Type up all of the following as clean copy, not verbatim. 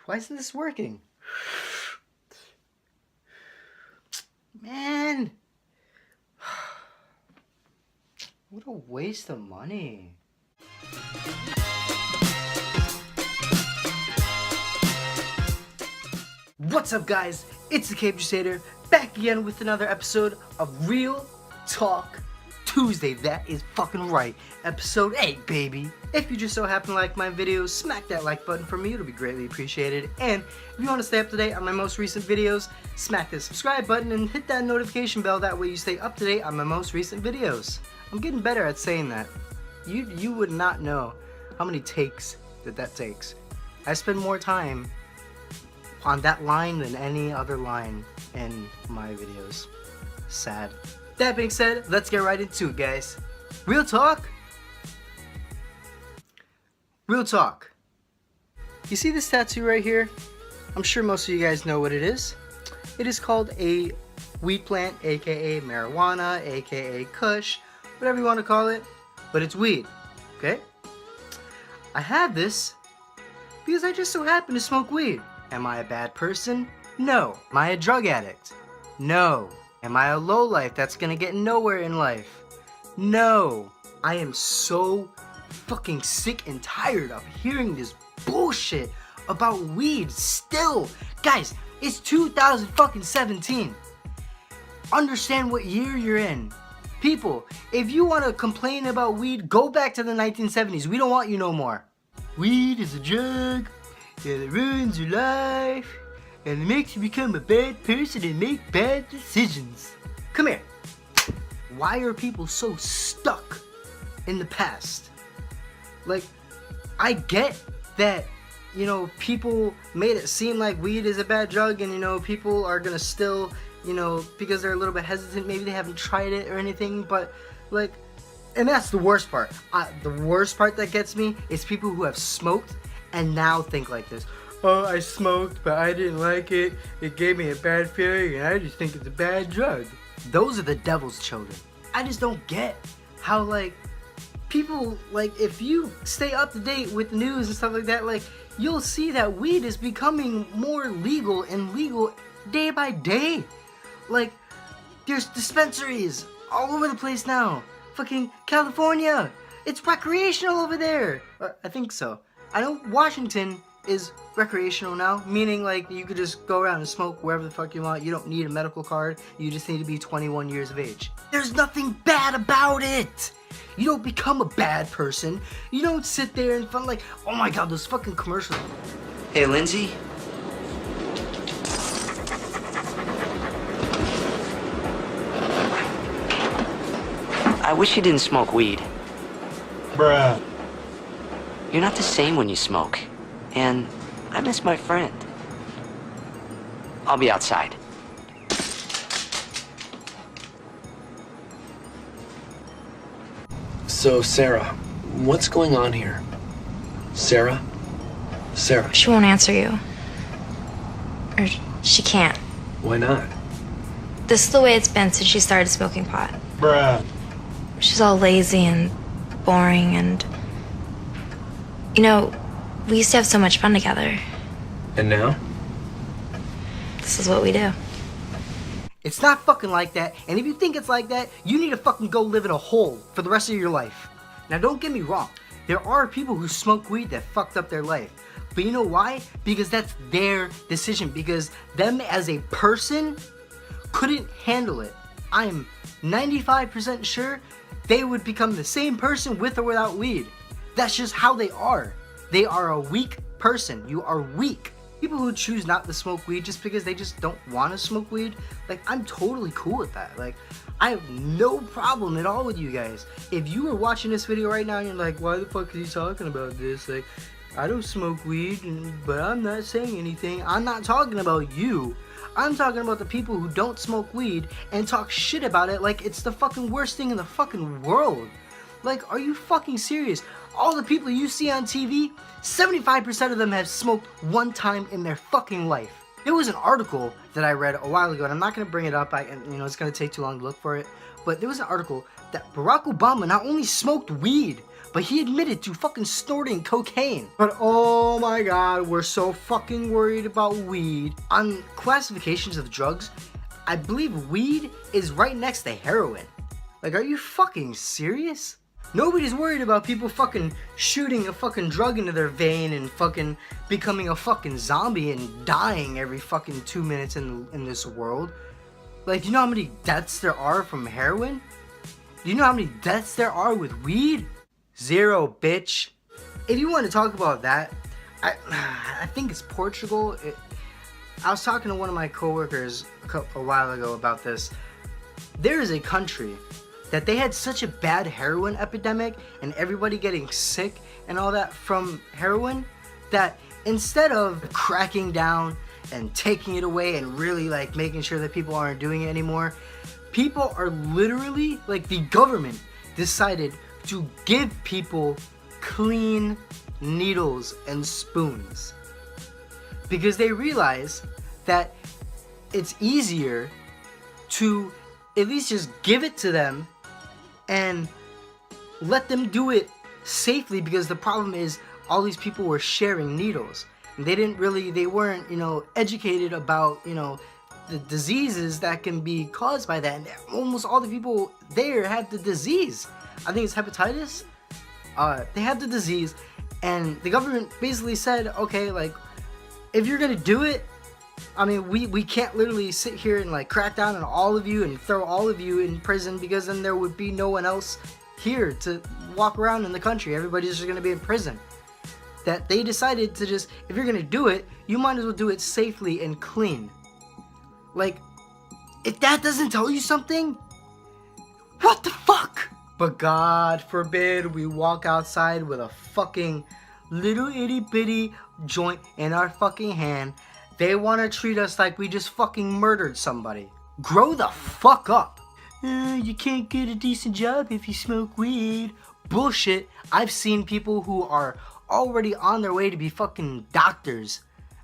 Why isn't this working? Man! What a waste of money. What's up, guys? It's TheCapedDrewsader, back again with another episode of Real Talk Tuesday. That is fucking right. Episode 8, baby. If you just so happen to like my videos, smack that like button for me. It'll be greatly appreciated. And if you want to stay up to date on my most recent videos, smack the subscribe button and hit that notification bell. That way you stay up to date on my most recent videos. I'm getting better at saying that. You would not know how many takes that takes. I spend more time on that line than any other line in my videos. Sad. That being said, let's get right into it, guys. Real talk? Real talk. You see this tattoo right here? I'm sure most of you guys know what it is. It is called a weed plant, aka marijuana, aka kush, whatever you want to call it, but it's weed, okay? I have this because I just so happen to smoke weed. Am I a bad person? No. Am I a drug addict? No. Am I a lowlife that's gonna get nowhere in life? No. I am so fucking sick and tired of hearing this bullshit about weed still. Guys, it's 2017. Understand what year you're in. People, if you want to complain about weed, go back to the 1970s. We don't want you no more. Weed is a drug, and it ruins your life, and it makes you become a bad person and make bad decisions. Come here. Why are people so stuck in the past? Like, I get that, you know, people made it seem like weed is a bad drug, and, you know, people are gonna still, you know, because they're a little bit hesitant, maybe they haven't tried it or anything, but, like, and that's the worst part. The worst part that gets me is people who have smoked and now think like this. Oh, I smoked, but I didn't like it. It gave me a bad feeling, and I just think it's a bad drug. Those are the devil's children. I just don't get how, like, people, like, if you stay up to date with the news and stuff like that, like, you'll see that weed is becoming more legal and legal day by day. Like, there's dispensaries all over the place now. Fucking California. It's recreational over there. I think so. I know Washington is recreational now, meaning like you could just go around and smoke wherever the fuck you want. You don't need a medical card. You just need to be 21 years of age. There's nothing bad about it. You don't become a bad person. You don't sit there and fun like, oh my god, those fucking commercials. Hey, Lindsay. I wish you didn't smoke weed. Bruh. You're not the same when you smoke. And I miss my friend. I'll be outside. So, Sarah, what's going on here? Sarah? Sarah? She won't answer you. Or she can't. Why not? This is the way it's been since she started smoking pot. Bruh. She's all lazy and boring and... You know, we used to have so much fun together. And now? This is what we do. It's not fucking like that, and if you think it's like that, you need to fucking go live in a hole for the rest of your life. Now, don't get me wrong. There are people who smoke weed that fucked up their life. But you know why? Because that's their decision. Because them as a person couldn't handle it. I'm 95% sure they would become the same person with or without weed. That's just how they are. They are a weak person. You are weak. People who choose not to smoke weed just because they just don't want to smoke weed, like, I'm totally cool with that. Like, I have no problem at all with you guys. If you were watching this video right now and you're like, why the fuck is he talking about this? Like, I don't smoke weed, but I'm not saying anything. I'm not talking about you. I'm talking about the people who don't smoke weed and talk shit about it like it's the fucking worst thing in the fucking world. Like, are you fucking serious? All the people you see on TV, 75% of them have smoked one time in their fucking life. There was an article that I read a while ago, and I'm not going to bring it up, you know, it's going to take too long to look for it, but there was an article that Barack Obama not only smoked weed, but he admitted to fucking snorting cocaine. But oh my god, we're so fucking worried about weed. On classifications of drugs, I believe weed is right next to heroin. Like, are you fucking serious? Nobody's worried about people fucking shooting a fucking drug into their vein and fucking becoming a fucking zombie and dying every fucking 2 minutes in this world. Like, do you know how many deaths there are from heroin? Do you know how many deaths there are with weed? 0, bitch. If you want to talk about that, I think it's Portugal. I was talking to one of my coworkers a while ago about this. There is a country that they had such a bad heroin epidemic and everybody getting sick and all that from heroin, that instead of cracking down and taking it away and really like making sure that people aren't doing it anymore, people are literally, like, the government decided to give people clean needles and spoons because they realize that it's easier to at least just give it to them and let them do it safely, because the problem is all these people were sharing needles and they weren't, educated about, the diseases that can be caused by that. And almost all the people there had the disease. I think it's hepatitis. They had the disease, and the government basically said, okay, like, if you're gonna do it, I mean, we can't literally sit here and like crack down on all of you and throw all of you in prison, because then there would be no one else here to walk around in the country. Everybody's just gonna be in prison. That they decided to just, if you're gonna do it, you might as well do it safely and clean. Like, if that doesn't tell you something, what the fuck? But God forbid we walk outside with a fucking little itty bitty joint in our fucking hand. They want to treat us like we just fucking murdered somebody. Grow the fuck up. You can't get a decent job if you smoke weed. Bullshit. I've seen people who are already on their way to be fucking doctors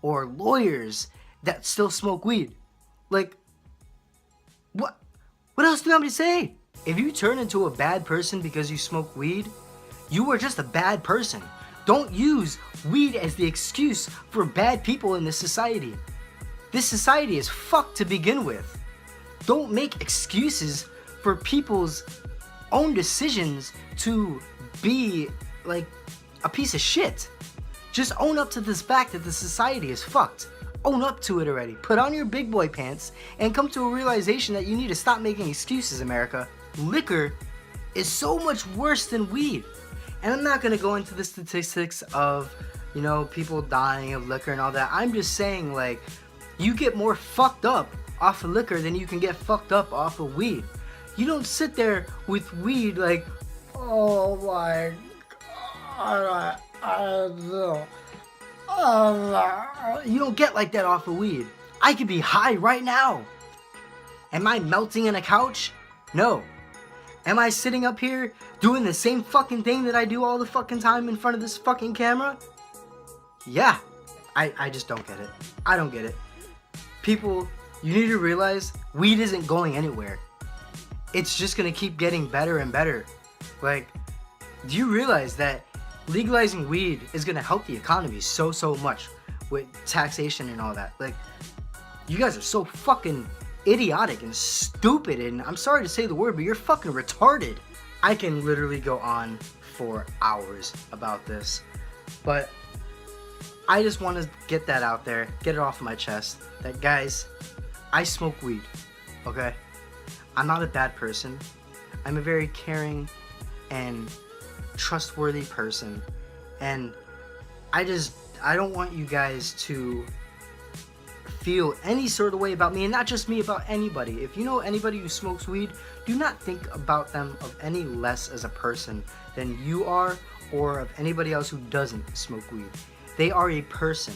or lawyers that still smoke weed. Like, what else do you want me to say? If you turn into a bad person because you smoke weed, you are just a bad person. Don't use weed as the excuse for bad people in this society. This society is fucked to begin with. Don't make excuses for people's own decisions to be like a piece of shit. Just own up to this fact that the society is fucked. Own up to it already. Put on your big boy pants and come to a realization that you need to stop making excuses, America. Liquor is so much worse than weed. And I'm not going to go into the statistics of, people dying of liquor and all that. I'm just saying, like, you get more fucked up off of liquor than you can get fucked up off of weed. You don't sit there with weed like, oh my God, you don't get like that off of weed. I could be high right now. Am I melting in a couch? No. Am I sitting up here doing the same fucking thing that I do all the fucking time in front of this fucking camera? Yeah. I just don't get it. I don't get it. People, you need to realize weed isn't going anywhere. It's just gonna keep getting better and better. Like, do you realize that legalizing weed is gonna help the economy so much with taxation and all that? Like, you guys are so fucking idiotic and stupid, and I'm sorry to say the word, but you're fucking retarded. I can literally go on for hours about this, but I just want to get that out there, get it off my chest, that guys, I smoke weed, okay? I'm not a bad person. I'm a very caring and trustworthy person, and I don't want you guys to feel any sort of way about me, and not just me, about anybody. If you know anybody who smokes weed, do not think about them of any less as a person than you are, or of anybody else who doesn't smoke weed. They are a person.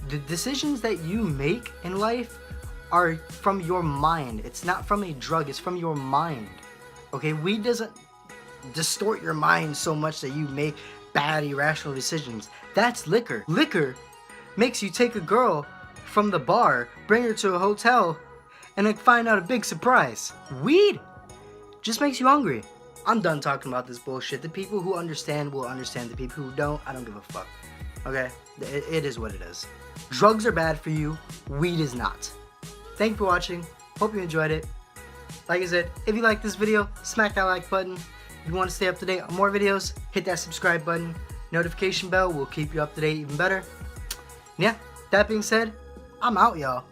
The decisions that you make in life are from your mind. It's not from a drug, it's from your mind. Okay, weed doesn't distort your mind so much that you make bad, irrational decisions. That's liquor. Liquor makes you take a girl from the bar, bring her to a hotel, and then find out a big surprise. Weed just makes you hungry. I'm done talking about this bullshit. The people who understand will understand. The people who don't, I don't give a fuck. Okay? It is what it is. Drugs are bad for you. Weed is not. Thank you for watching. Hope you enjoyed it. Like I said, if you like this video, smack that like button. If you want to stay up to date on more videos, hit that subscribe button. Notification bell will keep you up to date even better. Yeah, that being said, I'm out, y'all.